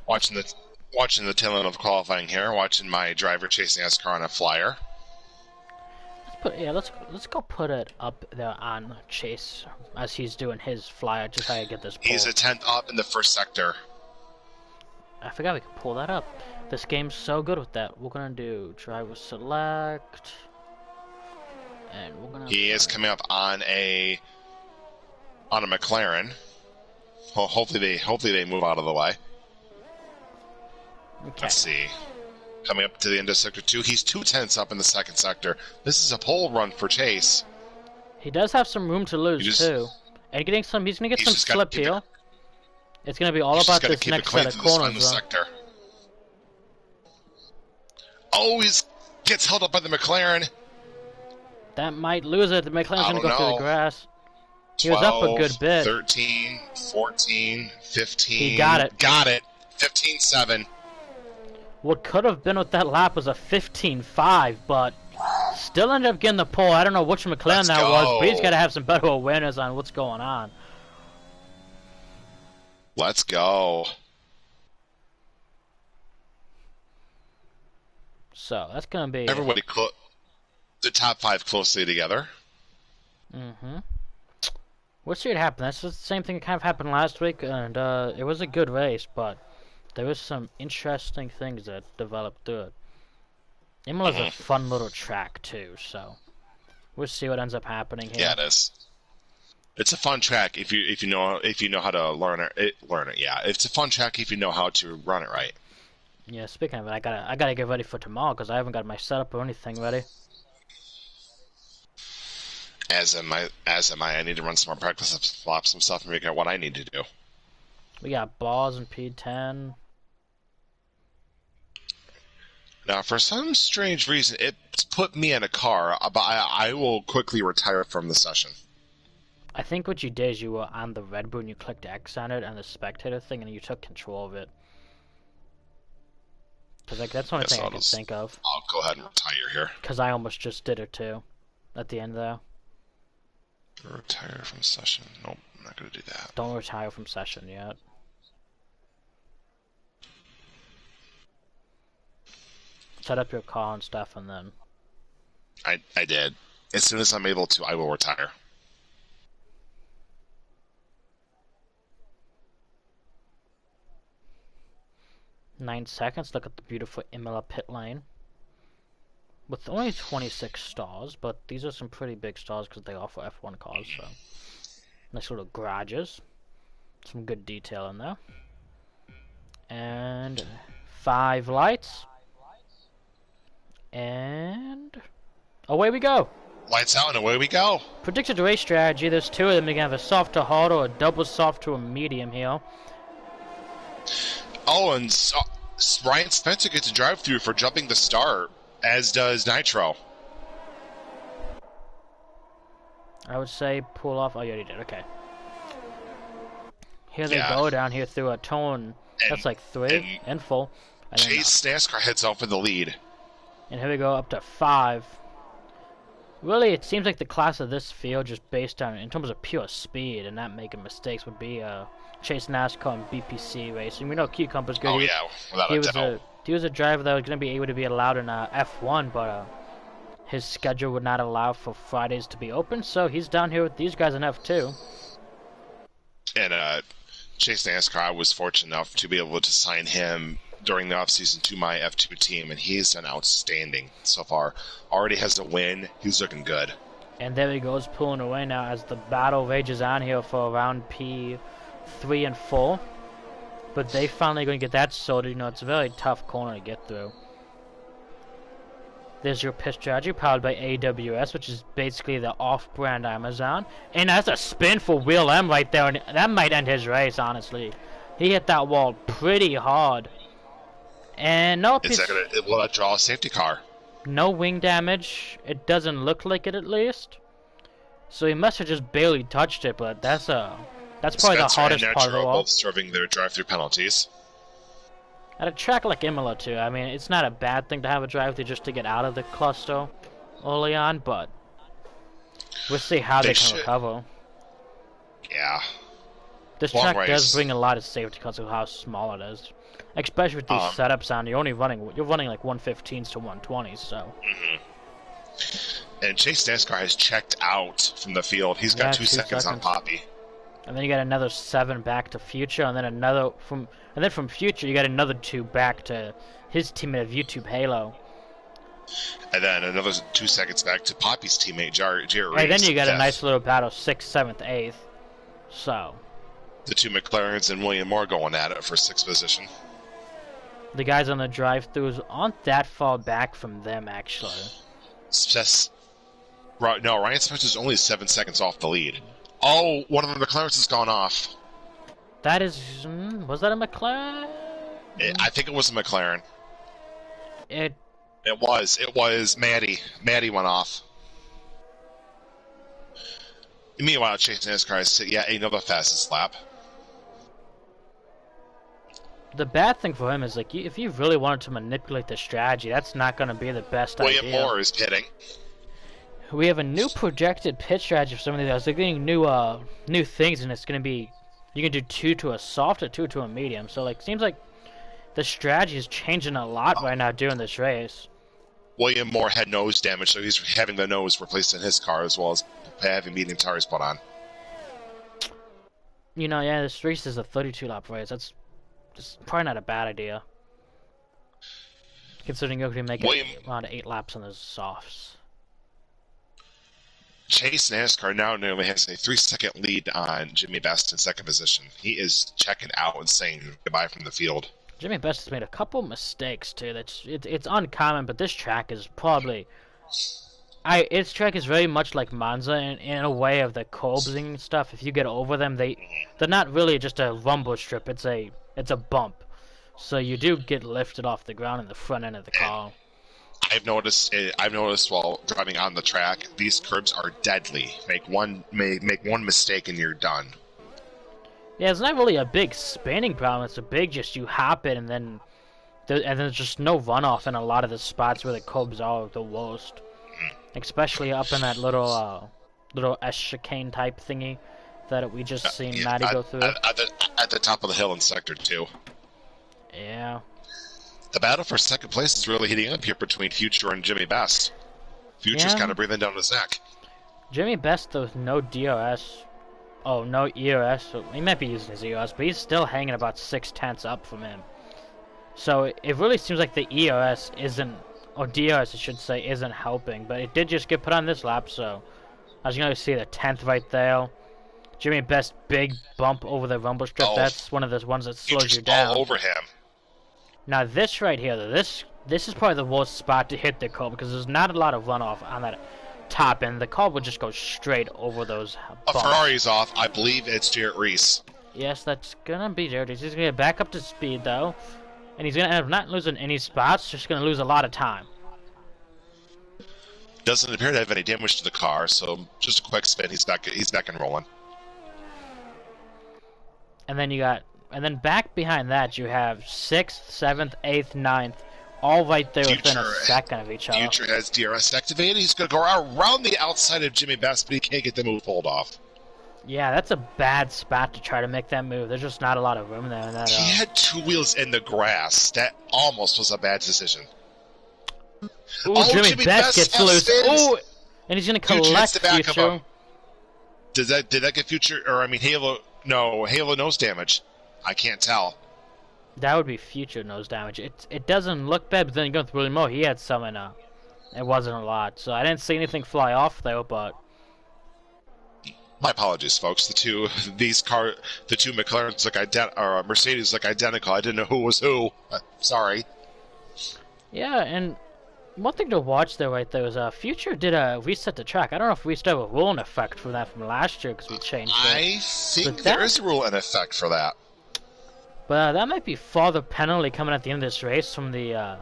Watching the tail end of qualifying here. Watching my driver chasing NASCAR on a flyer. Let's go put it up there on Chase as he's doing his flyer. Just how I get this pull. He's a 10th up in the first sector. I forgot we could pull that up. This game's so good with that. We're gonna do driver select, and we're gonna. He is coming up on a McLaren. Well, hopefully they move out of the way. Okay. Let's see. Coming up to the end of Sector 2. He's 2/10 up in the second sector. This is a pole run for Chase. He does have some room to lose, too. And he's going to get some slip here. It's going to be all about this next set of corners, though. Oh, he gets held up by the McLaren. That might lose it. The McLaren's going to go through the grass. He was up a good bit. 13, 14, 15. He got it. Got it. 15-7. What could have been with that lap was a 15.5, but still ended up getting the pole. I don't know which McLaren that was, but he's got to have some better awareness on what's going on. Let's go. So, that's going to be... Everybody, the top 5 closely together. Mm-hmm. We'll see what happens. That's the same thing that kind of happened last week, and it was a good race, but there was some interesting things that developed through it. Imola's a fun little track too, so we'll see what ends up happening here. Yeah, it is. It's a fun track if you know how to learn it. Yeah, it's a fun track if you know how to run it right. Yeah. Speaking of it, I gotta get ready for tomorrow because I haven't got my setup or anything ready. As am I. I need to run some more practice laps, some stuff, and figure out what I need to do. We got balls in P10. Now, for some strange reason, it's put me in a car, but I will quickly retire from the session. I think what you did is you were on the Red Bull and you clicked X on it and the spectator thing, and you took control of it. Because that's the only thing I can think of. I'll go ahead and retire here. Because I almost just did it too, at the end there. Retire from session. Nope, I'm not going to do that. Don't retire from session yet. Set up your car and stuff, and then... I did. As soon as I'm able to, I will retire. Nine seconds. Look at the beautiful Imola pit lane. With only 26 stars, but these are some pretty big stars because they offer F1 cars, so... Nice little garages. Some good detail in there. And... 5 lights. And... away we go! Lights out and away we go! Predicted race strategy, there's 2 of them. You can have a soft to hard or a double soft to a medium here. Oh, and Ryan Spencer gets a drive-through for jumping the start, as does Nitro. I would say pull off. Oh, you already did. Okay. Here they go down here through a tone. That's like 3 and full. And Chase NASCAR heads out for the lead. And here we go up to 5. Really, it seems like the class of this field, just based on in terms of pure speed and not making mistakes, would be Chase NASCAR and BPC racing. We know Cucumber's good. Oh yeah, without a doubt. He was a driver that was going to be able to be allowed in F1, but his schedule would not allow for Fridays to be open, so he's down here with these guys in F2. And Chase NASCAR, I was fortunate enough to be able to sign him during the offseason to my F2 team, and he's done outstanding so far. Already has a win. He's looking good. And there he goes, pulling away now as the battle rages on here for around P3 and 4. But they finally going to get that sorted. You know, it's a very tough corner to get through. There's your pit strategy, powered by AWS, which is basically the off-brand Amazon. And that's a spin for Will M right there, and that might end his race, honestly. He hit that wall pretty hard. And no, will that draw a safety car? No wing damage. It doesn't look like it, at least. So he must have just barely touched it, but that's probably the hardest part of the wall. Both serving their drive-through penalties. At a track like Imola, too, I mean, it's not a bad thing to have a drive-through just to get out of the cluster early on, but we'll see how they can recover. Yeah. This Long track race. does bring a lot of safety because of how small it is. Especially with these setups on, you're running like 115s to 120s, so. And Chase NASCAR has checked out from the field. He's got 2 seconds on Poppy. And then you got another 7 back to Future, and then from Future you got another 2 back to his teammate of YouTube Halo. And then another 2 seconds back to Poppy's teammate Jerry. And then you got a nice little battle, 6th, 7th, 8th. So. The 2 McLarens and William Moore going at it for 6th position. The guys on the drive-thrus aren't that far back from them, actually. No, Ryan Spencer's only 7 seconds off the lead. Oh, one of the McLarens has gone off. That is... was that a McLaren? I think it was a McLaren. It was Maddie. Maddie went off. Meanwhile, Chase NASCAR has another fastest lap. The bad thing for him is, like, if you really wanted to manipulate the strategy, that's not going to be the best idea. William Moore is pitting. We have a new projected pit strategy for some of these guys. They're getting new things, and it's going to be, you can do 2 to a soft or 2 to a medium. So, like, seems like the strategy is changing a lot right now during this race. William Moore had nose damage, so he's having the nose replaced in his car as well as having medium tires put on. You know, yeah, this race is a 32-lap race. That's probably not a bad idea, considering you're going to make around 8 laps on those softs. Chase NASCAR now nearly has a 3-second lead on Jimmy Best in 2nd position. He is checking out and saying goodbye from the field. Jimmy Best has made a couple mistakes too. It's uncommon, but this track is probably its track is very much like Monza in a way of the curbing and stuff. If you get over them, they're not really just a rumble strip. It's a bump, so you do get lifted off the ground in the front end of the car. I've noticed while driving on the track, these curbs are deadly. Make one mistake and you're done. Yeah, it's not really a big spinning problem. It's a big just you hop it and then there's just no runoff in a lot of the spots where the curbs are the worst. Especially up in that little S chicane type thingy that we just seen Maddie go through. At the top of the hill in Sector 2. Yeah. The battle for 2nd place is really heating up here between Future and Jimmy Best. Future's kind of breathing down his neck. Jimmy Best, though, with no DRS. Oh, no ERS. So he might be using his ERS, but he's still hanging about 6/10 up from him. So it really seems like the ERS isn't, or DRS I should say, isn't helping. But it did just get put on this lap, so as you can see the 10th right there. Jimmy Best big bump over the rumble strip. That's one of those ones that slows you down. All over him. Now this right here, though, this is probably the worst spot to hit the car because there's not a lot of runoff on that top end. The car would just go straight over those bumps. A Ferrari's off. I believe it's Jarrett Reese. Yes, that's gonna be Jarrett Reese. He's gonna get back up to speed though, and he's gonna end up not losing any spots. Just gonna lose a lot of time. Doesn't appear to have any damage to the car, so just a quick spin. He's back and rolling. And then back behind that, you have 6th, 7th, 8th, 9th, all right there within a second of each other. Future has DRS activated. He's going to go around the outside of Jimmy Best, but he can't get the move pulled off. Yeah, that's a bad spot to try to make that move. There's just not a lot of room there. He had 2 wheels in the grass. That almost was a bad decision. Ooh, Jimmy Best gets loose. Ooh, and he's going to collect Future. Did that get Future, or I mean Halo? No, Halo nose damage. I can't tell. That would be Future nose damage. It doesn't look bad, but then you go through more. He had some in it wasn't a lot, so I didn't see anything fly off there, but my apologies, folks. The two McLarens Mercedes look identical. I didn't know who was who. Sorry. Yeah, and one thing to watch there right there is Future did reset the track. I don't know if we still have a rule in effect for that from last year because we changed it. I think there is a rule in effect for that. But that might be further penalty coming at the end of this race from the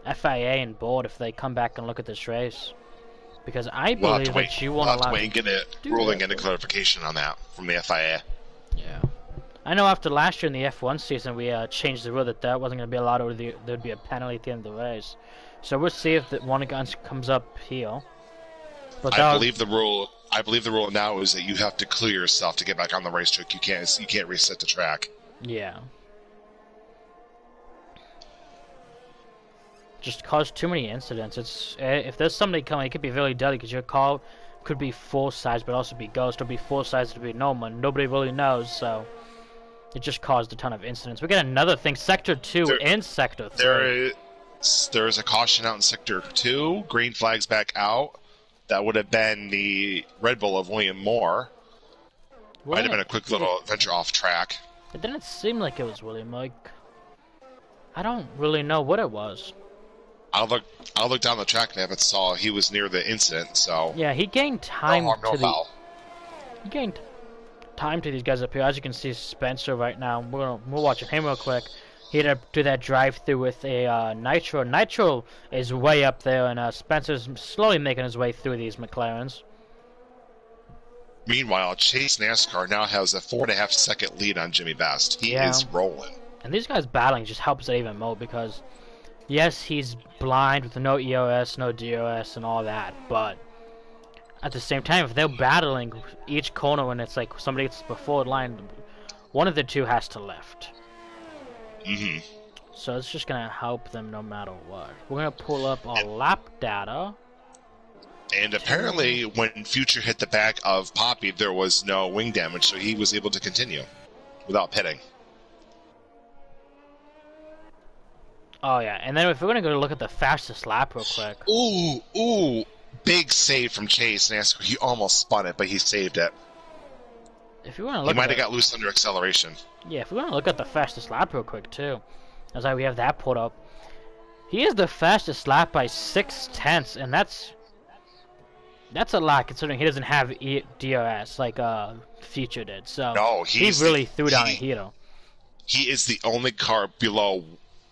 FIA and board if they come back and look at this race. Because I believe that you won't allow... We'll have to wait and get a ruling and a clarification on that from the FIA. Yeah. I know after last year in the F1 season we changed the rule that wasn't going to be allowed, or there'd be a penalty at the end of the race. So we'll see if one comes up here. But I believe the rule I believe the rule now is that you have to clear yourself to get back on the racetrack. You can't reset the track. Yeah. Just cause too many incidents. It's if there's somebody coming, it could be really deadly because your car could be full size, but also be ghost, or be full size to be normal. Nobody really knows, so it just caused a ton of incidents. We got another thing, Sector 2 and Sector 3. There's a caution out in Sector 2. Green flag's back out. That would have been the Red Bull of William Moore. Might have been a quick little adventure off track. It didn't seem like it was William. Like, I don't really know what it was. I'll look down the track map and saw he was near the incident. So yeah, he gained time no foul. He gained time to these guys up here. As you can see, Spencer right now. We're watching him real quick. He had to do that drive-through with a Nitro. Nitro is way up there, and Spencer's slowly making his way through these McLarens. Meanwhile, Chase NASCAR now has a 4.5 second lead on Jimmy Best. He is rolling. And these guys battling just helps it even more because, yes, he's blind with no EOS, no DOS, and all that, but at the same time, if they're battling each corner when it's like somebody gets before the line, one of the two has to lift. Mm-hmm. So it's just going to help them no matter what. We're going to pull up our lap data. And apparently, when Future hit the back of Poppy, there was no wing damage, so he was able to continue without pitting. Oh, yeah. And then if we're going to go look at the fastest lap real quick. Ooh. Big save from Chase NASCAR. He almost spun it, but he saved it. If you want to look, he might have got loose under acceleration. Yeah, if we want to look at the fastest lap real quick too, as we have that pulled up, he is the fastest lap by 6/10, and that's a lot considering he doesn't have DRS like Future did. So no, he really threw down a heater. He is the only car below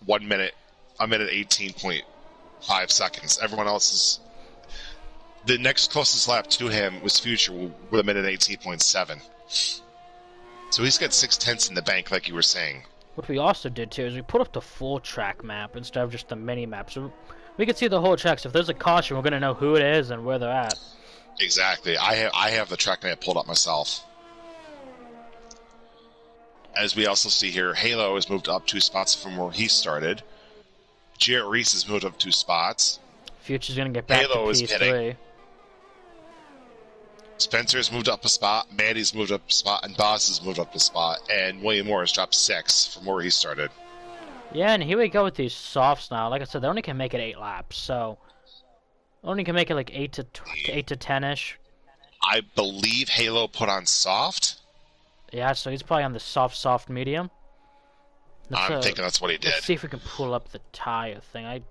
1 minute, 18.5 seconds. Everyone else is. The next closest lap to him was Future with 1:18.7. So he's got 6/10 in the bank, like you were saying. What we also did too is we put up the full track map instead of just the mini map, so we can see the whole track. So if there's a caution, we're gonna know who it is and where they're at. Exactly. I have the track map pulled up myself. As we also see here, Halo has moved up 2 spots from where he started. Jarrett Reese has moved up 2 spots. Future's gonna get back Halo to is P3. pitting. Spencer's moved up a spot, Maddie's moved up a spot, and Boss has moved up a spot, and William Moore has dropped 6 from where he started. Yeah, and here we go with these softs now. Like I said, they only can make it 8 laps, so only can make it like 8 to 10-ish. I believe Halo put on soft. Yeah, so he's probably on the soft medium. I'm thinking that's what he did. Let's see if we can pull up the tire thing. I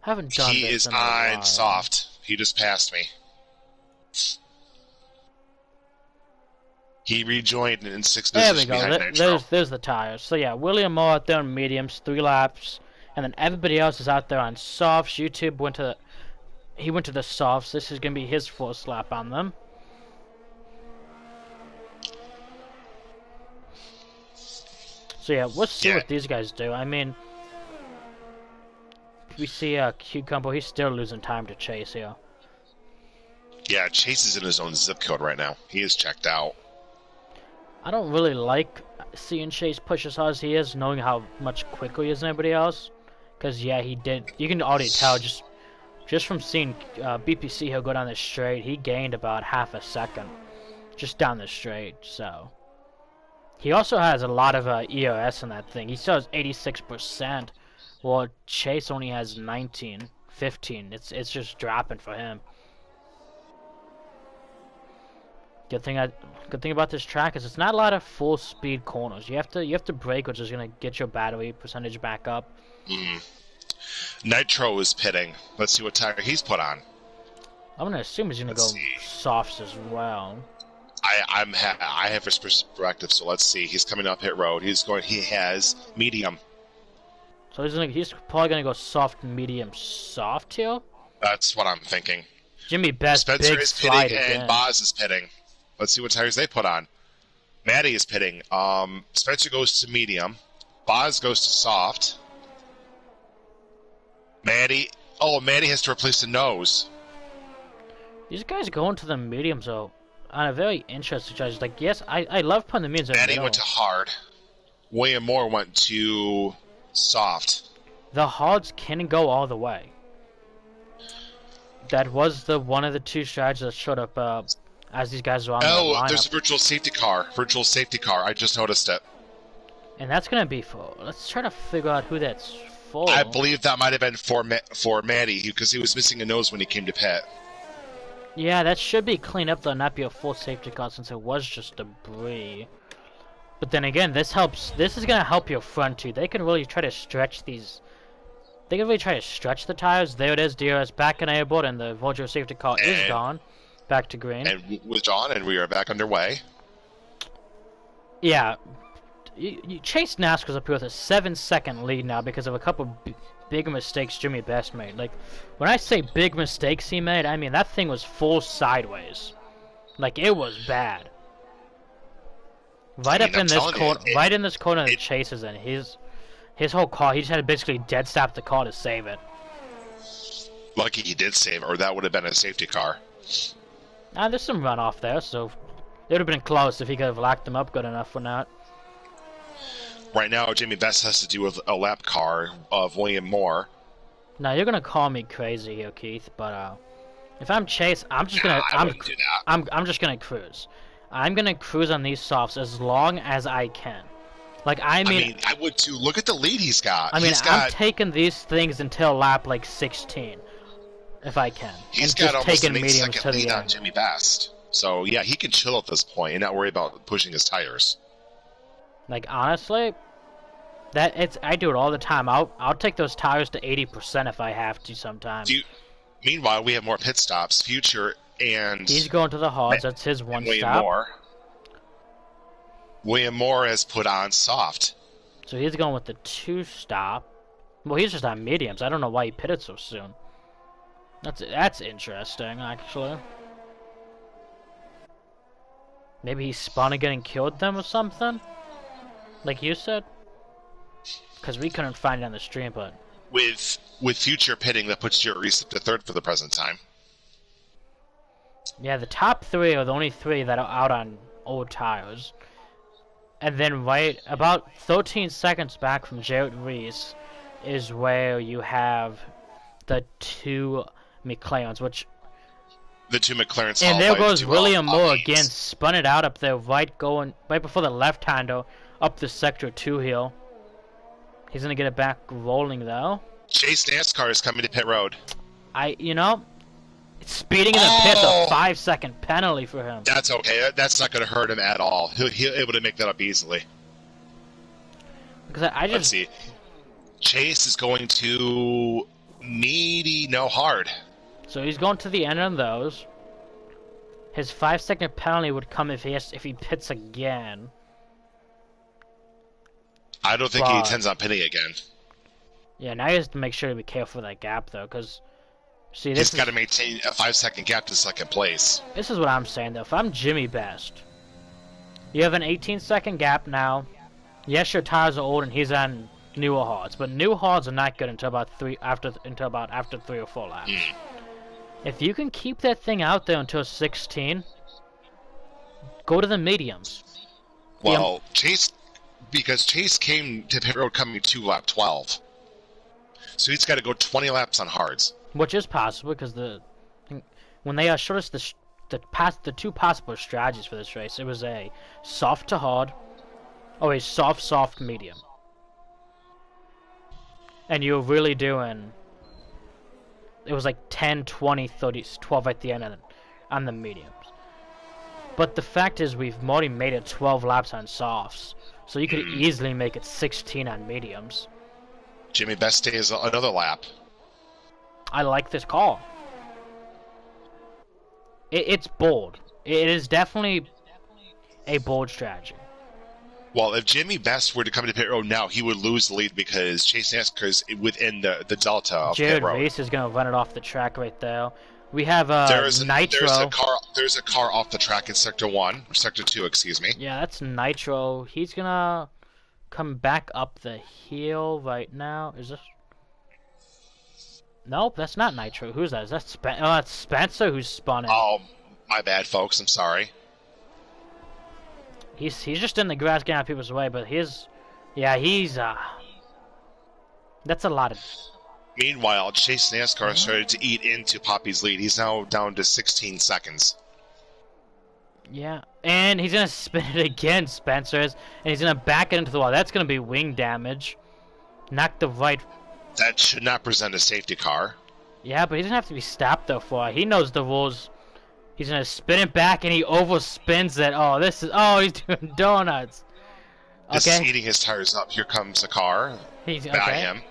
haven't done this. He is on soft. He just passed me. He rejoined in 6 positions behind Nitro. There we go. There's the tires. So yeah, William Moore out there on mediums, 3 laps, and then everybody else is out there on softs. YouTube went to the softs. This is gonna be his first lap on them. So yeah, let's see what these guys do. I mean, we see Cucumber. He's still losing time to Chase here. Yeah, Chase is in his own zip code right now. He is checked out. I don't really like seeing Chase push as hard as he is, knowing how much quicker he is than everybody else. Because, yeah, he did. You can already tell just from seeing BPC he'll go down the straight. He gained about half a second just down the straight. So he also has a lot of EOS in that thing. He still has 86%, while Chase only has 19, 15. It's just dropping for him. Good thing about this track is it's not a lot of full speed corners. You have to brake, which is gonna get your battery percentage back up. Nitro is pitting. Let's see what tire he's put on. I'm gonna assume he's gonna go softs as well. I have his perspective, so let's see. He's coming up pit road. He has medium. So he's probably gonna go soft, medium, soft here. That's what I'm thinking. Jimmy Best, Spencer big is slide pitting again. And Boz is pitting. Let's see what tires they put on. Maddie is pitting. Spencer goes to medium. Boz goes to soft. Maddie has to replace the nose. These guys going to the mediums though. on a very interesting strategy. Like, yes, I love putting the mediums in the Maddie middle. went to hard. William Moore went to soft. The hards can go all the way. That was the one of the two strategies that showed up as these guys were on the lineup. Oh, there's a virtual safety car. Virtual safety car. I just noticed it. And that's gonna be for. Let's try to figure out who that's for. I believe that might have been for Maddie because he was missing a nose when he came to pit. Yeah, that should be cleaned up though, not be a full safety car since it was just debris. But then again, this helps. This is gonna help your front too. They can really try to stretch these. They can really try to stretch the tires. There it is, DRS back in airboard, and the virtual safety car is gone. Back to green. And withdrawn, and we are back underway. Yeah. Chase NASCAR's up here with a 7-second lead now because of a couple big mistakes Jimmy Best made. Like, when I say big mistakes he made, I mean that thing was full sideways. Like, it was bad. Right up in this corner, right in this corner that Chase is in. His whole car, he just had to basically dead stop the car to save it. Lucky he did save it, or that would have been a safety car. There's some runoff there, so it would have been close if he could have locked them up good enough or not. Right now, Jimmy Best has to do with a lap car of William Moore. Now you're gonna call me crazy here, Keith, but if I'm Chase, I'm just gonna I'm just gonna cruise. I'm gonna cruise on these softs as long as I can. Like I mean I would too. Look at the lead he's got. I mean, I'm taking these things until lap like 16, if I can. He's and got just almost taking an 8 mediums second to lead the on end. Jimmy Best. So yeah, he can chill at this point and not worry about pushing his tires. Like honestly, I do it all the time. I'll take those tires to 80% if I have to sometimes. Meanwhile, we have more pit stops. Future and he's going to the hards. That's his one stop. William Moore has put on soft. So he's going with the 2 stop. Well, he's just on mediums. I don't know why he pitted so soon. That's interesting, actually. Maybe he spun again and killed them or something? Like you said? Because we couldn't find it on the stream, but... With Future pitting, that puts Jerry Reese up to 3rd for the present time. Yeah, the top 3 are the only 3 that are out on old tires. And then right about 13 seconds back from Jared Reese is where you have the 2 McLarens, which... The 2 McLarens. And there goes William Moore again, spun it out up there, right before the left-hander, up the Sector 2 hill. He's gonna get it back rolling though. Chase NASCAR is coming to pit road. Speeding in the pits, a 5-second penalty for him. That's okay. That's not gonna hurt him at all. He'll be able to make that up easily. Because Let's see. Chase is going to hard. So he's going to the end of those. His 5-second penalty would come if he pits again. I don't think he intends on pitting again. Yeah, now he has to make sure to be careful with that gap though, because he's got to maintain a 5-second gap to 2nd place. This is what I'm saying though. If I'm Jimmy Best, you have an 18-second gap now. Yes, your tires are old and he's on newer hards, but new hards are not good until about after 3 or 4 laps. If you can keep that thing out there until 16, go to the mediums. Well, because Chase came to pit road coming to lap 12. So he's got to go 20 laps on hards. Which is possible, because when they showed us the 2 possible strategies for this race, it was a soft to hard, or a soft medium. And you're really doing... It was like 10, 20, 30, 12 at the end on the mediums. But the fact is we've already made it 12 laps on softs. So you could easily make it 16 on mediums. Jimmy Best stays another lap. I like this call. It's bold. It is definitely a bold strategy. Well, if Jimmy Best were to come to pit road now, he would lose the lead because Chase NASCAR is within the delta of Jared pit road. Reese is going to run it off the track right there. We have Nitro. There's a car off the track in Sector 1, or Sector 2, excuse me. Yeah, that's Nitro. He's going to come back up the hill right now. Is this... Nope, that's not Nitro. Who's that? Is that that's Spencer who's spun it. Oh, my bad, folks. I'm sorry. He's just in the grass getting out of people's way, but he's that's a lot of. Meanwhile, Chase NASCAR started to eat into Poppy's lead. He's now down to 16 seconds. Yeah, and he's gonna spin it again, Spencer's, and he's gonna back it into the wall. That's gonna be wing damage. Knock the right. That should not present a safety car. Yeah, but he doesn't have to be stopped though for it. He knows the rules. He's gonna spin it back, and he overspins it. Oh, he's doing donuts. This Okay. is eating his tires up. Here comes a car He's by okay. him.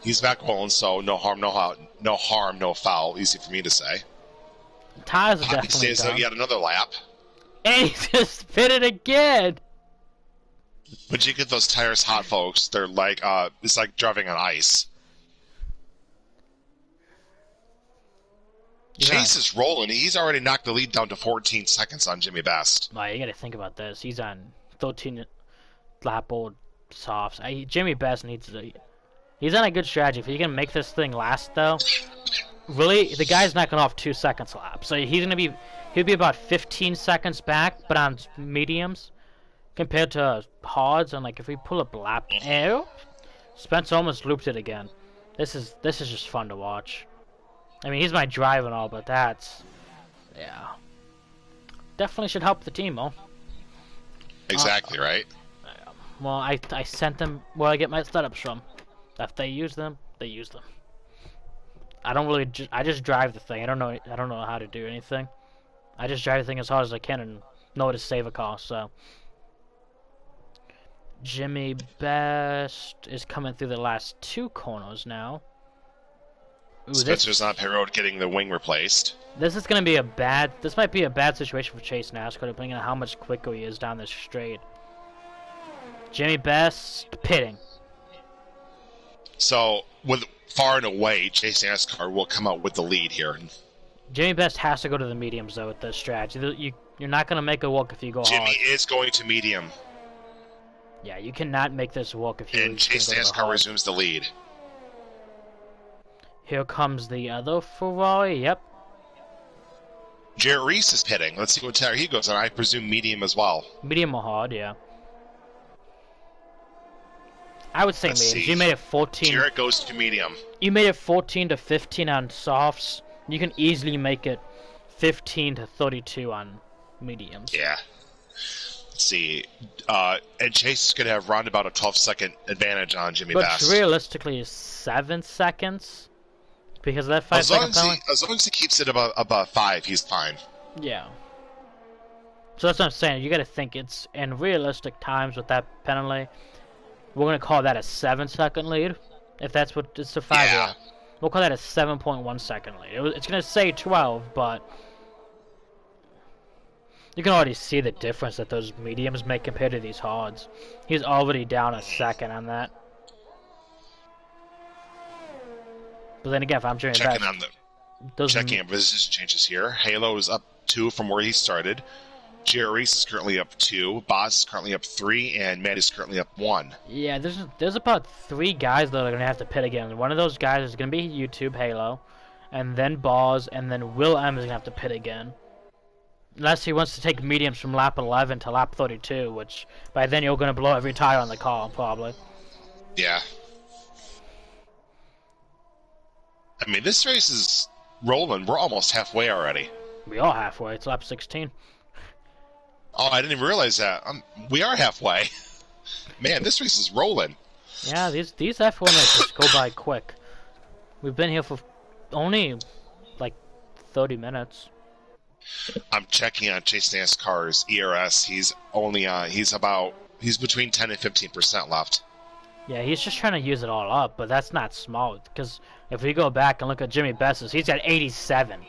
He's back rolling, so no harm, no foul. Easy for me to say. Tires are Poppy definitely stays done. out yet another lap. And he's gonna spin it again. But you get those tires hot, folks. They're like, it's like driving on ice. Yeah. Chase is rolling. He's already knocked the lead down to 14 seconds on Jimmy Best. Well, you gotta think about this. He's on 13 lap old softs. Jimmy Best needs to. He's on a good strategy. If he can make this thing last, though, really, the guy's knocking off 2 seconds a lap. So he'll be about 15 seconds back, but on mediums, compared to hards. And like if we pull up lap, Spence almost looped it again. This is just fun to watch. I mean, he's my drive and all, but yeah, definitely should help the team, though. Exactly right. Well, I sent them where I get my setups from. If they use them, they use them. I don't really. I just drive the thing. I don't know how to do anything. I just drive the thing as hard as I can and know how to save a car. So, Jimmy Best is coming through the last 2 corners now. Ooh, Spencer's on pit road getting the wing replaced. This is gonna be This might be a bad situation for Chase NASCAR, depending on how much quicker he is down this straight. Jimmy Best pitting. So, with far and away, Chase NASCAR will come out with the lead here. Jimmy Best has to go to the mediums though with this strategy. You're not gonna make it work if you go Jimmy hard. is going to medium. Yeah, you cannot make this work if you. And Chase NASCAR resumes the lead. Here comes the other Ferrari. Yep. Jarrett Reese is pitting. Let's see what tire he goes on. I presume medium as well. Medium or hard, yeah. I would say Let's medium. see. You made it 14. Jarrett goes to medium. You made it 14 to 15 on softs. You can easily make it 15 to 32 on mediums. Yeah. Let's see. And Chase is going to have round about a 12-second advantage on Jimmy But Best. realistically, 7 seconds because of that 5-second penalty. As long as he keeps it above 5, he's fine. Yeah. So that's what I'm saying. You got to think it's in realistic times with that penalty. We're gonna call that a 7-second lead, if that's what it's a 5. Yeah. We'll call that a 7.1 second lead. It's gonna say 12, but you can already see the difference that those mediums make compared to these hards. He's already down a second on that. But then again, if I'm Jimmy Best, checking on position changes here. Halo is up 2 from where he started. Jarrett Reese is currently up 2. Boz is currently up 3, and Matt is currently up 1. Yeah, there's about 3 guys that are gonna have to pit again. One of those guys is gonna be YouTube Halo, and then Boz, and then Will M is gonna have to pit again. Unless he wants to take mediums from lap 11 to lap 32, which by then you're gonna blow every tire on the car, probably. Yeah. I mean, this race is rolling. We're almost halfway already. We are halfway. It's lap 16. Oh, I didn't even realize that. We are halfway. Man, this race is rolling. Yeah, these F1 races go by quick. We've been here for only like 30 minutes. I'm checking on Chase NASCAR's ERS. He's between 10 and 15% left. Yeah, he's just trying to use it all up, but that's not small. Because if we go back and look at Jimmy Best's, he's at 87.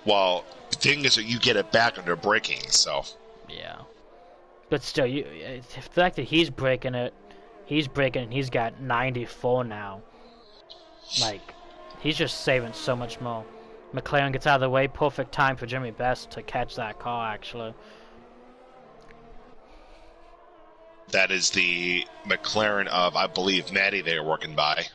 Well, the thing is that you get it back under braking, so. Yeah. But still, the fact that he's breaking it, and he's got 94 now. Like, he's just saving so much more. McLaren gets out of the way, perfect time for Jimmy Best to catch that car, actually. That is the McLaren of, I believe, Matty they are working by.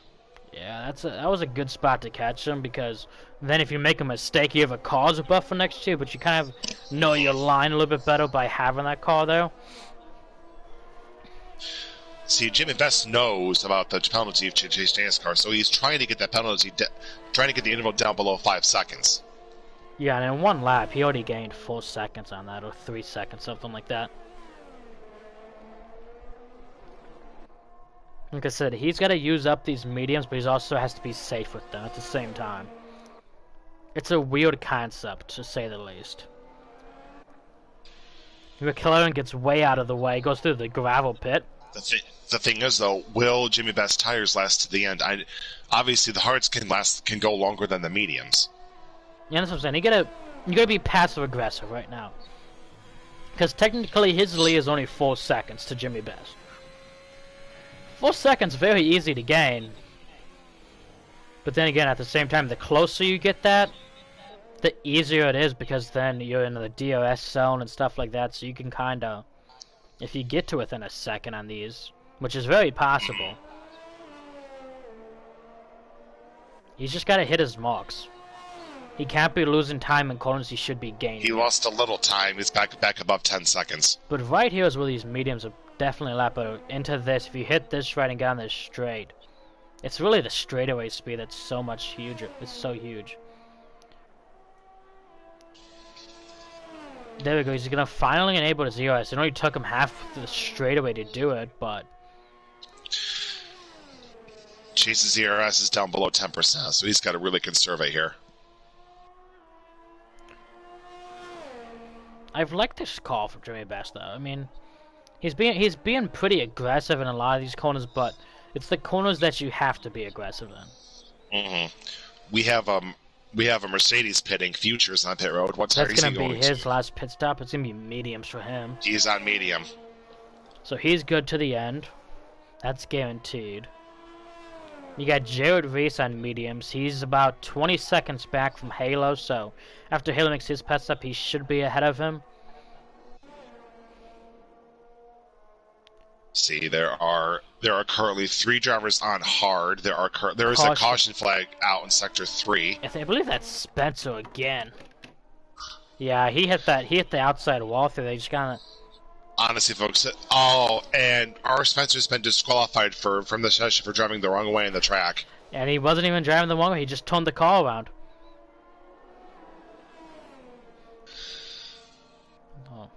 Yeah, that was a good spot to catch him, because then if you make a mistake, you have a cause buffer next to you, but you kind of know your line a little bit better by having that car there. See, Jimmy Best knows about the penalty of Chase NASCAR, so he's trying to get that penalty, trying to get the interval down below 5 seconds. Yeah, and in one lap, he already gained 4 seconds on that, or 3 seconds, something like that. Like I said, he's got to use up these mediums, but he also has to be safe with them at the same time. It's a weird concept, to say the least. McLaren gets way out of the way, goes through the gravel pit. The thing is, though, will Jimmy Best's tires last to the end? Obviously, the hards can go longer than the mediums. Yeah, that's what I'm saying. You gotta be passive aggressive right now, because technically his lead is only 4 seconds to Jimmy Best. 4 seconds very easy to gain, but then again, at the same time, the closer you get that, the easier it is, because then you're in the DRS zone and stuff like that, so you can kind of, if you get to within a second on these, which is very possible, he's just got to hit his marks. He can't be losing time in corners he should be gaining. He lost a little time. He's back above 10 seconds. But right here is where these mediums are definitely a lot better. Into this, if you hit this right and get on this straight, it's really the straightaway speed that's so much huger. It's so huge. There we go. He's gonna finally enable his EOS. It only took him half the straightaway to do it, but Chase's ERS is down below 10%, so he's got to really conserve it here. I've liked this call from Jimmy Best, though. I mean, he's being pretty aggressive in a lot of these corners, but it's the corners that you have to be aggressive in. We have a Mercedes pitting Futures on pit road. What tire is he going to? That's gonna be his last pit stop. It's gonna be mediums for him. He's on medium. So he's good to the end. That's guaranteed. You got Jared Reese on mediums. He's about 20 seconds back from Halo, so after Halo makes his pit stop, he should be ahead of him. See, there are currently 3 drivers on hard. There is a caution flag out in sector 3. I believe that's Spencer again. Yeah, he hit the outside wall through. They just kind of. Honestly, folks, and our Spencer's been disqualified from the session for driving the wrong way in the track. And he wasn't even driving the wrong way. He just turned the car around. Oh.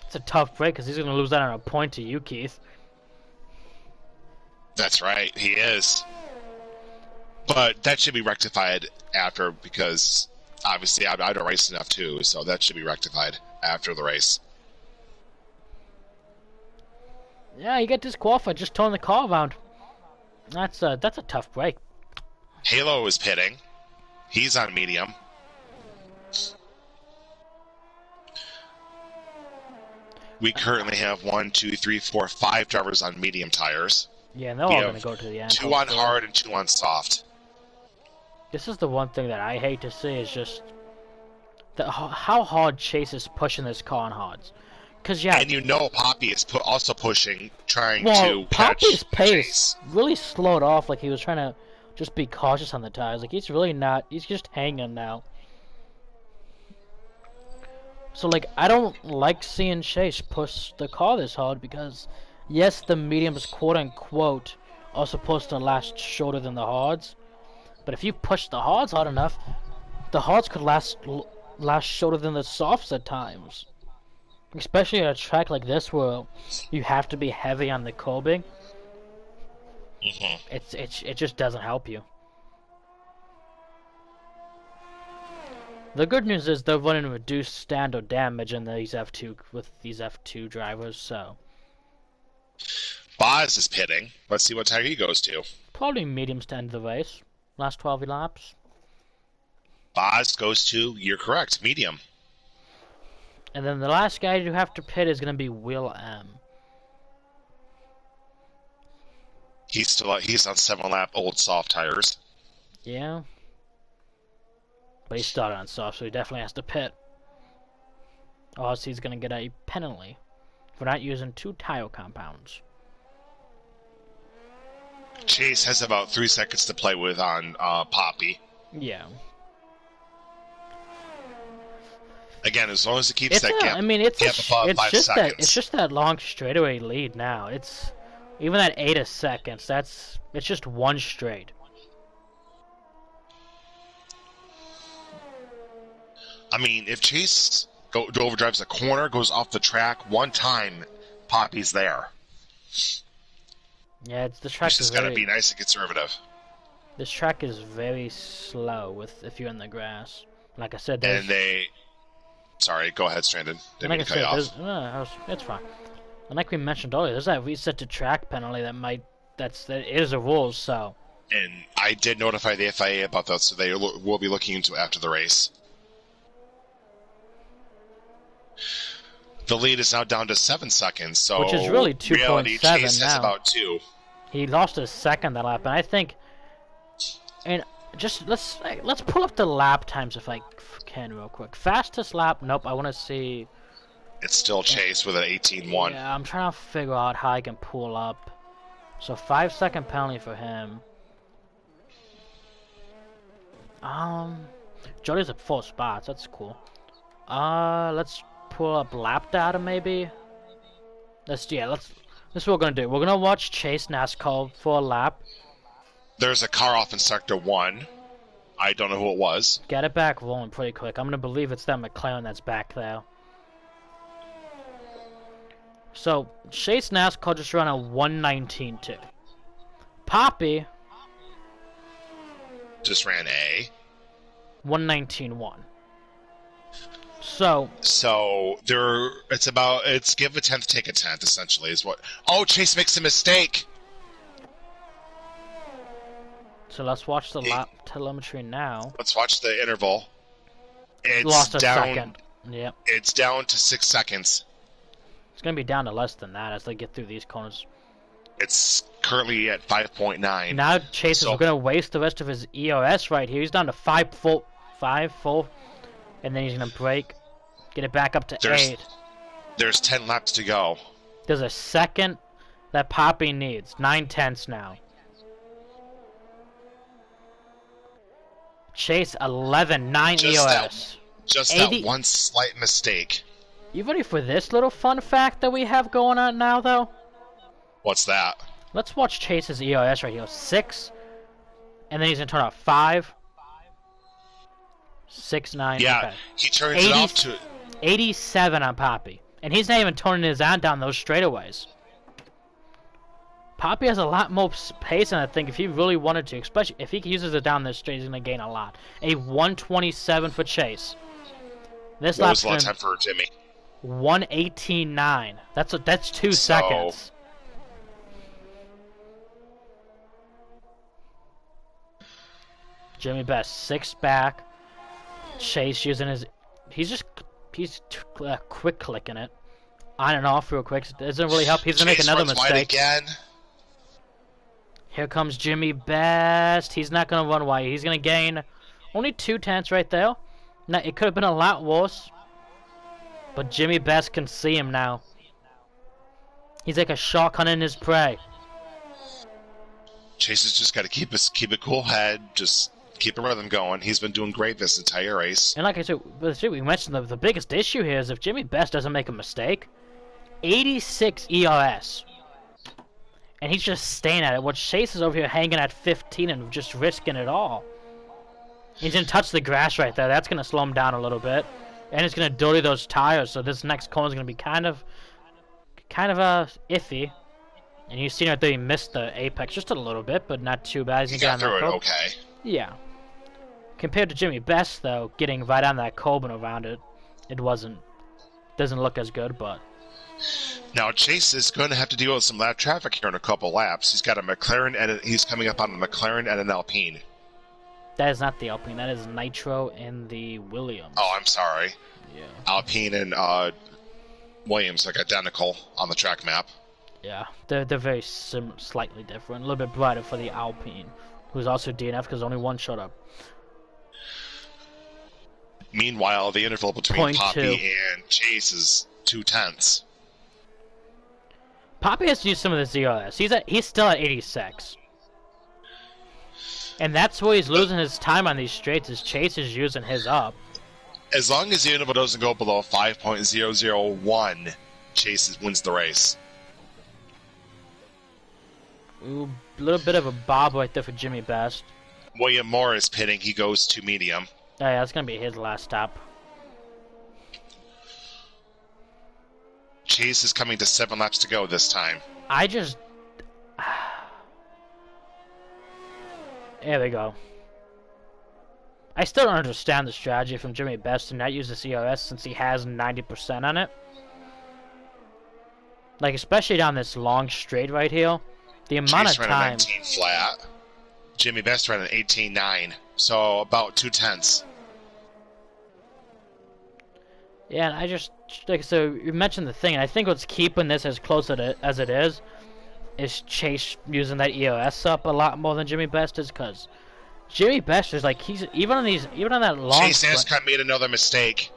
It's a tough break, because he's going to lose that on a point to you, Keith. That's right, he is. But that should be rectified after, because obviously I don't race enough too, so that should be rectified after the race. Yeah, you get disqualified just turning the car around. That's a tough break. Halo is pitting. He's on medium. We currently have 5 drivers on medium tires. Yeah, and they're all going to go to the end. 2 on hard and 2 on soft. This is the one thing that I hate to see, is just how hard Chase is pushing this car on hards. And Poppy is also pushing, trying to catch Poppy's pace Chase. really slowed off. Like, he was trying to just be cautious on the tires. Like, he's really not. He's just hanging now. So, like, I don't like seeing Chase push the car this hard, because, yes, the mediums, quote-unquote, are supposed to last shorter than the hards. But if you push the hards hard enough, the hards could last shorter than the softs at times. Especially at a track like this, where you have to be heavy on the curbing. It just doesn't help you. The good news is they're running reduced standard damage in these F2 drivers, so. Boz is pitting. Let's see what tire he goes to. Probably mediums to end the race. Last 12 laps. Boz goes to, you're correct, medium. And then the last guy you have to pit is going to be Will M. He's on 7-lap old soft tires. Yeah. But he started on soft, so he definitely has to pit. Or else he's going to get a penalty for not using 2 tire compounds. Chase has about 3 seconds to play with on Poppy. Yeah. Again, as long as it keeps that gap, it's above 5 seconds. It's just that long straightaway lead now. It's even at 8 seconds. It's just one straight. I mean, if Chase overdrives a corner, goes off the track one time, Poppy's there. Yeah, the track is just gotta be nice and conservative. This track is very slow if you're in the grass. Like I said, Sorry, go ahead, Stranded. Didn't mean to cut you off. It's fine. And like we mentioned earlier, there's that reset to track penalty that is a rule. So. And I did notify the FIA about that, so they will be looking into it after the race. The lead is now down to 7 seconds, so which is really 2.7 Chase now. has about 2. He lost a second that lap, and I think, and just let's pull up the lap times if I can real quick. Fastest lap? Nope. I want to see. It's still Chase with an 18-1. Yeah, I'm trying to figure out how I can pull up. So 5-second penalty for him. Jody's at 4 spots. That's cool. Let's pull up lap data maybe. This is what we're gonna do. We're gonna watch Chase NASCAR for a lap. There's a car off in Sector 1. I don't know who it was. Get it back rolling pretty quick. I'm gonna believe it's that McLaren that's back there. So Chase NASCAR just ran a 1:19.2. Poppy just ran a 1:19.1. So it's give a tenth, take a tenth, essentially, is what. Oh, Chase makes a mistake. So let's watch the lap telemetry now. Let's watch the interval. It's lost a down, second. Yep. It's down to 6 seconds. It's gonna be down to less than that as they get through these corners. It's currently at 5.9. Now Chase is gonna waste the rest of his ERS right here. He's down to 5 full. And then he's going to brake, get it back up to 8. There's 10 laps to go. There's a second that Poppy needs. 9/10 now. Chase 11, 9 EOS. That one slight mistake. You ready for this little fun fact that we have going on now, though? What's that? Let's watch Chase's EOS right here. 6, and then he's going to turn off 5. 6, 9. Yeah, okay. He turns it off to 87 on Poppy, and he's not even toning his on down those straightaways. Poppy has a lot more pace, and I think if he really wanted to, especially if he uses it down this straight, he's going to gain a lot. A 1:27 for Chase. This what was the last time for Jimmy? 1:18.9. That's 2 seconds. Jimmy Best 6 back. Chase using he's quick clicking it on and off real quick. It doesn't really help. He's gonna make another mistake. Wide again. Here comes Jimmy Best. He's not gonna run wide. He's gonna gain only 2/10 right there. Now it could have been a lot worse, but Jimmy Best can see him now. He's like a shark hunting his prey. Chase has just got to keep a cool head. Just keep a rhythm going. He's been doing great this entire race. And like I said, we mentioned the biggest issue here is if Jimmy Best doesn't make a mistake, 86 ERS. And he's just staying at it. While Chase is over here hanging at 15 and just risking it all. He's going to touch the grass right there. That's going to slow him down a little bit. And it's going to dirty those tires. So this next corner is going to be kind of iffy. And you've seen right there, he missed the apex just a little bit, but not too bad. He got through it okay. Yeah. Compared to Jimmy Best, though, getting right on that Coben around it, doesn't look as good, but... Now, Chase is going to have to deal with some lap traffic here in a couple laps. He's got a McLaren, and he's coming up on a McLaren and an Alpine. That is not the Alpine. That is Nitro and the Williams. Oh, I'm sorry. Yeah. Alpine and Williams look identical on the track map. Yeah, they're very slightly different. A little bit brighter for the Alpine, who's also DNF because only one showed up. Meanwhile, the interval between Poppy and Chase is 2/10. Poppy has to use some of the ZRS. He's still at 86. And that's where he's losing his time on these straights, is Chase is using his up. As long as the interval doesn't go below 5.001, Chase wins the race. Ooh, a little bit of a bob right there for Jimmy Best. William Moore is pitting. He goes to medium. Oh, yeah, that's going to be his last stop. Chase is coming to 7 laps to go this time. I just... There we go. I still don't understand the strategy from Jimmy Best to not use the COS since he has 90% on it. Like, especially down this long straight right here. The amount Chase of ran time... a 19 flat. Jimmy Best ran an 18.9. So about 2/10. Yeah, and I just... Like, so, you mentioned the thing, and I think what's keeping this as close as it is Chase using that EOS up a lot more than Jimmy Best is, because Jimmy Best is like, he's even on that long... Chase NASCAR made another mistake.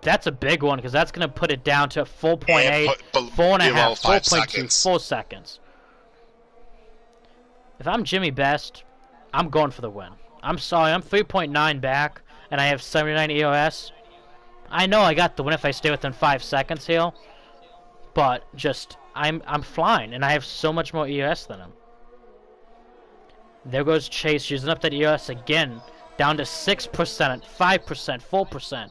That's a big one, because that's going to put it down to 4.8, 4.5, 4.2, 4 seconds. If I'm Jimmy Best, I'm going for the win. I'm sorry, I'm 3.9 back, and I have 79 EOS. I know I got the win if I stay within 5 seconds here, but just, I'm flying, and I have so much more EOS than him. There goes Chase using up that EOS again, down to 6%, 5%, 4%.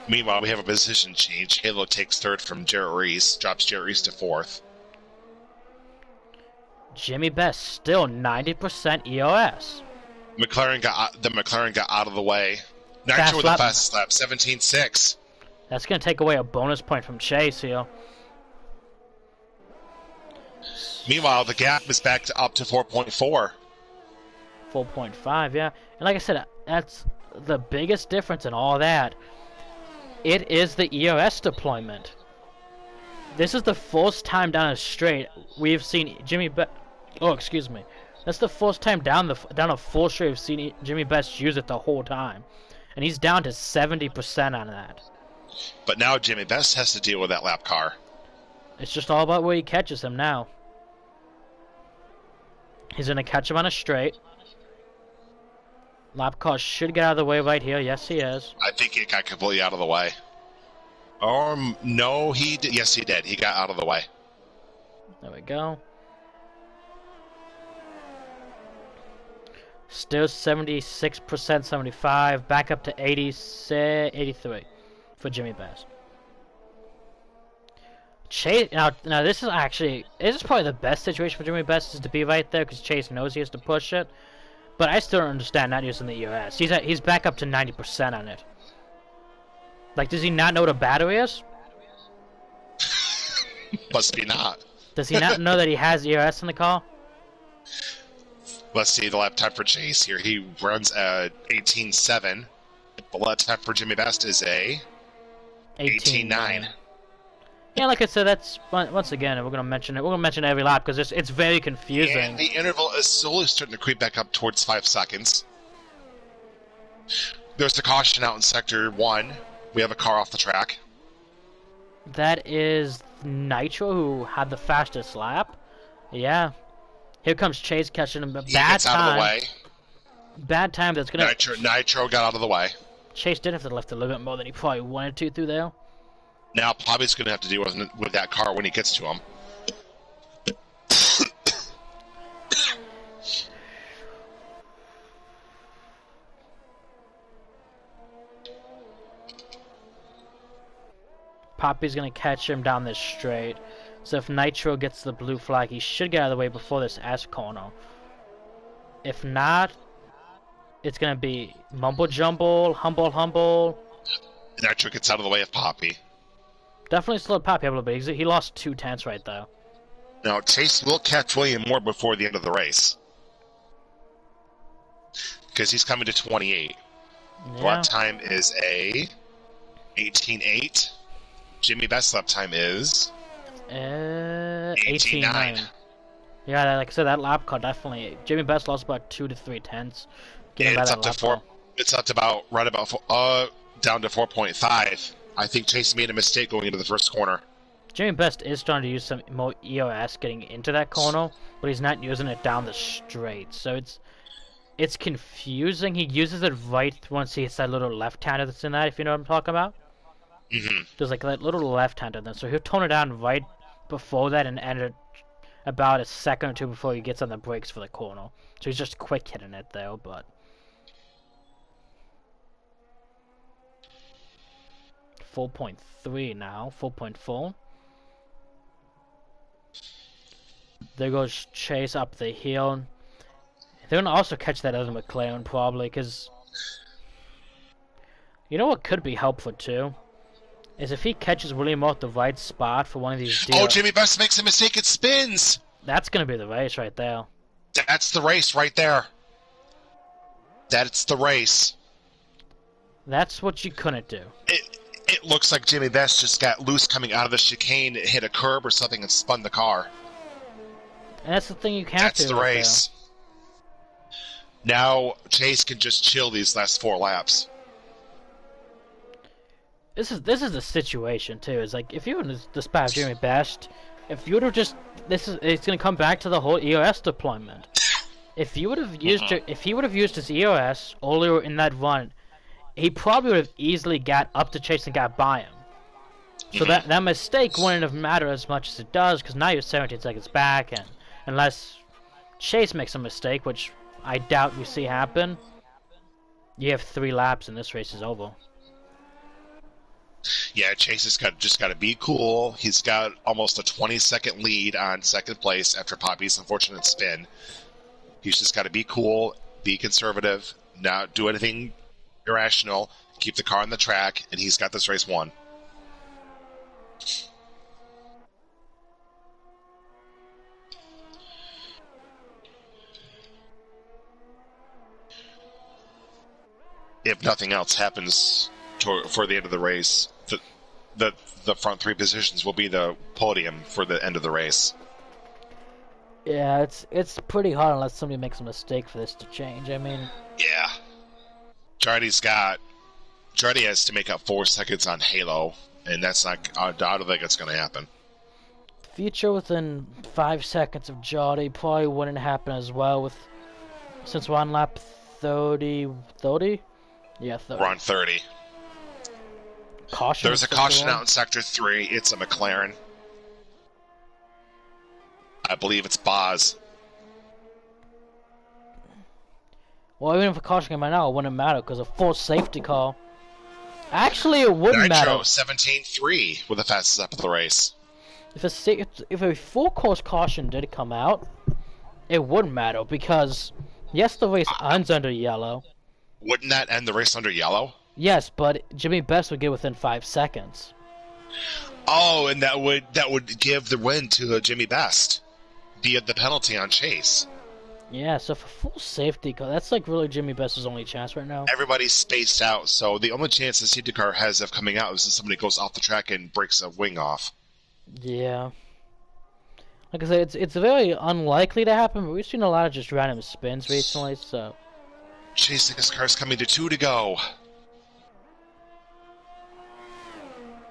Meanwhile, we have a position change. Halo takes 3rd from Jarrett Reese, drops Jarrett Reese to 4th. Jimmy Best still 90% EOS. The McLaren got out of the way. Nitro with the fastest lap, 17.6. That's going to take away a bonus point from Chase here. Meanwhile, the gap is back up to 4.4. 4.5, yeah. And like I said, that's the biggest difference in all that. It is the EOS deployment. This is the first time down a straight we've seen Jimmy Best... Oh, excuse me. That's the first time down a full straight we've seen Jimmy Best use it the whole time. And he's down to 70% on that. But now Jimmy Best has to deal with that lap car. It's just all about where he catches him now. He's going to catch him on a straight. Lap car should get out of the way right here. Yes, he is. I think it got completely out of the way. No, he did. Yes, he did. He got out of the way. There we go. Still 76%, 75. Back up to 83 for Jimmy Best. Chase, now this is probably the best situation for Jimmy Best is to be right there because Chase knows he has to push it. But I still don't understand not using the EOS. He's back up to 90% on it. Like, does he not know what a battery is? Must be not. Does he not know that he has EOS in the car? Let's see the lap time for Chase here. He runs at 18.7. The lap time for Jimmy Best is a 18.9. Yeah, like I said, that's once again we're gonna mention it. We're gonna mention it every lap because it's very confusing. And the interval is slowly starting to creep back up towards 5 seconds. There's a caution out in sector 1. We have a car off the track. That is Nitro who had the fastest lap. Yeah. Here comes Chase catching him. Bad gets time. Out of the way. Bad time. That's gonna. Nitro got out of the way. Chase did have to lift a little bit more than he probably wanted to through there. Now Bobby's going to have to deal with that car when he gets to him. Poppy's going to catch him down this straight. So if Nitro gets the blue flag, he should get out of the way before this S corner. If not, it's going to be mumble jumble, humble. Nitro gets out of the way of Poppy. Definitely slowed Poppy up a little bit. He lost 2/10 right there. Now, Chase will catch William Moore before the end of the race. Because he's coming to 28. Yeah. Lap time is a 18.8. Jimmy Best's lap time is 18.9. Yeah, like I said, that lap car definitely. Jimmy Best lost about 2 to 3/10. It's up to 4. It's up to about down to 4.5. I think Chase made a mistake going into the first corner. Jimmy Best is starting to use some more EOS getting into that corner, but he's not using it down the straight. So it's confusing. He uses it right once he hits that little left-hander that's in that, if you know what I'm talking about. There's like that little left-hander then, so he'll tone it down right before that and end it about a second or two before he gets on the brakes for the corner. So he's just quick hitting it there, but 4.3 now, 4.4. There goes Chase up the hill. They're gonna also catch that other McLaren probably, because you know what could be helpful too? Is if he catches William off the right spot for one of these deals. Oh, Jimmy Best makes a mistake, it spins! That's gonna be the race right there. That's the race right there. That's the race. That's what you couldn't do. It looks like Jimmy Best just got loose coming out of the chicane, hit a curb or something, and spun the car. And that's the thing you can't That's do. the race. Now Chase can just chill these last 4 laps. This is the situation too. It's like if you would have dispatched Jimmy Best, if you would have just it's gonna come back to the whole EOS deployment. If you would have used if he would have used his EOS earlier in that run, he probably would have easily got up to Chase and got by him. So that mistake wouldn't have mattered as much as it does, because now you're 17 seconds back, and unless Chase makes a mistake, which I doubt we see happen, you have 3 laps and this race is over. Yeah, Chase has just got to be cool. He's got almost a 20-second lead on second place after Poppy's unfortunate spin. He's just got to be cool, be conservative, not do anything irrational, keep the car on the track, and he's got this race won. If nothing else happens for the end of the race, the front 3 positions will be the podium for the end of the race. Yeah, it's pretty hard unless somebody makes a mistake for this to change. I mean, yeah, Jardy has to make up 4 seconds on Halo, and that's not. I don't think it's going to happen. Future within 5 seconds of Jardy probably wouldn't happen as well since we're on lap 30. 30? Yeah, 30. We're on 30. Caution. There's a caution out in Sector 3. It's a McLaren. I believe it's Boz. Well, even if a caution came out now, it wouldn't matter because a full safety car. Actually, it wouldn't matter. Nitro 17-3 with the fastest up of the race. If a full course caution did come out, it wouldn't matter because yes, the race ends under yellow. Wouldn't that end the race under yellow? Yes, but Jimmy Best would get within 5 seconds. Oh, and that would give the win to Jimmy Best via the penalty on Chase. Yeah, so for full safety car, that's like really Jimmy Best's only chance right now. Everybody's spaced out, so the only chance the safety car has of coming out is if somebody goes off the track and breaks a wing off. Yeah. Like I said, it's very unlikely to happen, but we've seen a lot of just random spins recently, so... Chasing his car's coming to 2 to go.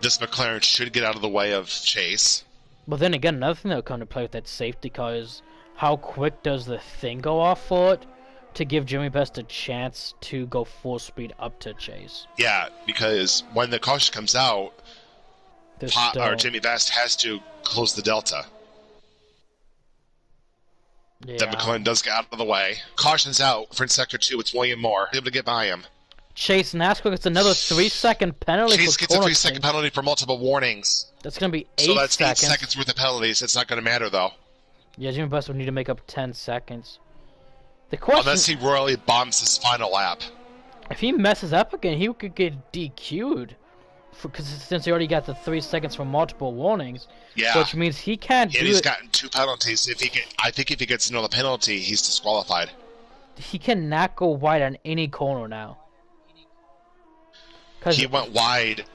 This McLaren should get out of the way of Chase. But then again, another thing that will come to play with that safety car is how quick does the thing go off for it to give Jimmy Best a chance to go full speed up to Chase. Yeah, because when the caution comes out, Jimmy Best has to close the delta. Yeah. Then McLaren does get out of the way. Caution's out for Sector 2. It's William Moore. Able to get by him. Chase NASCAR gets another 3-second penalty. Chase gets a 3-second penalty for multiple warnings. That's going to be 8 seconds. So that's 8 seconds worth of penalties. It's not going to matter, though. Yeah, Jimmy Best would need to make up 10 seconds. The question, unless he royally bombs his final lap. If he messes up again, he could get DQ'd. Since he already got the 3 seconds for multiple warnings. Yeah. Which means he can't do it. And he's gotten 2 penalties. I think if he gets another penalty, he's disqualified. He cannot go wide on any corner now. He went wide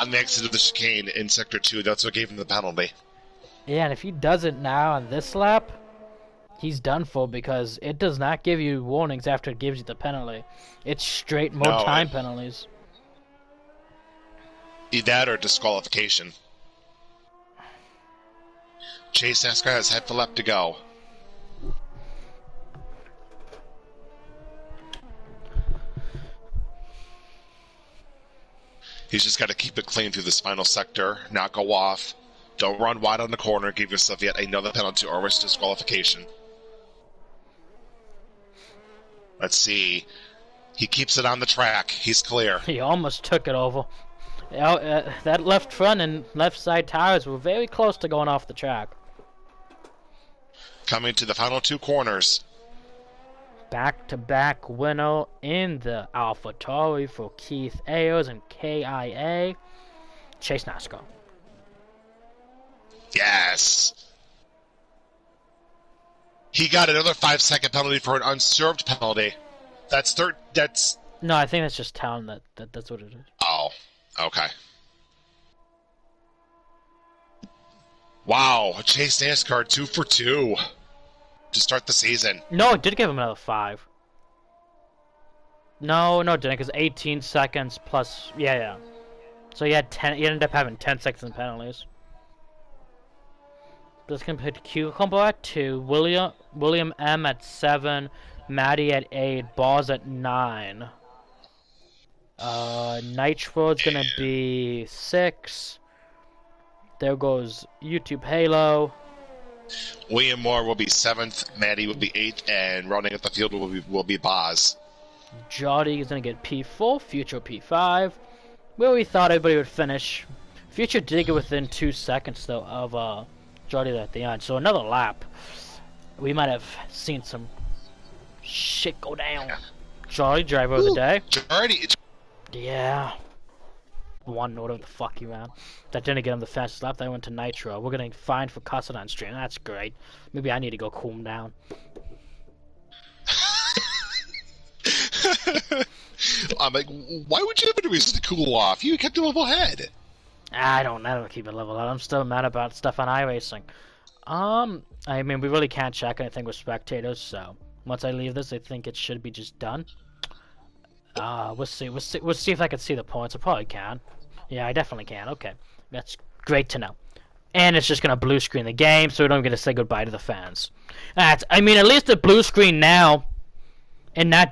on the exit of the chicane in Sector 2. That's what gave him the penalty. Yeah, and if he does it now on this lap, he's done for because it does not give you warnings after it gives you the penalty. It's straight more time penalties. Either that or disqualification. Chase NASCAR has half a lap to go. He's just got to keep it clean through this final sector, not go off. Don't run wide on the corner, give yourself yet another penalty or risk disqualification. Let's see. He keeps it on the track. He's clear. He almost took it over. That left front and left side tires were very close to going off the track. Coming to the final two corners. Back-to-back winner in the AlphaTauri for Keith Ayers and KIA. Chase NASCAR. Yes. He got another 5-second penalty for an unserved penalty. That's No, I think that's just town. That's what it is. Oh, okay. Wow, Chase NASCAR 2 for 2 to start the season. No, it did give him another 5. No, it didn't, because 18 seconds plus... Yeah. So he had 10... He ended up having 10 seconds in penalties. Let's compare to Cucumber at 2, William M at 7, Maddie at 8, Bars at 9. Nitro's gonna be 6. There goes YouTube Halo. William Moore will be 7th, Maddie will be 8th, and rounding up the field will be Boz. Jody is gonna get P4, Future P5. Where we thought everybody would finish. Future did get within 2 seconds though of Jody at the end, so another lap. We might have seen some shit go down. Jody, driver of the day. Jody. Yeah. One note of the fuck you man. That didn't get him the fastest lap. That went to Nitro. We're getting fined for cussing on stream. That's great. Maybe I need to go cool down. I'm like, why would you have a reason to cool off? You kept a level head. I don't keep it level out. I'm still mad about stuff on iRacing. I mean, we really can't check anything with spectators, so once I leave this, I think it should be just done. We'll see if I can see the points. I probably can. Yeah, I definitely can. Okay, that's great to know. And it's just gonna blue screen the game, so we don't get to say goodbye to the fans. I mean, at least the blue screen now, and not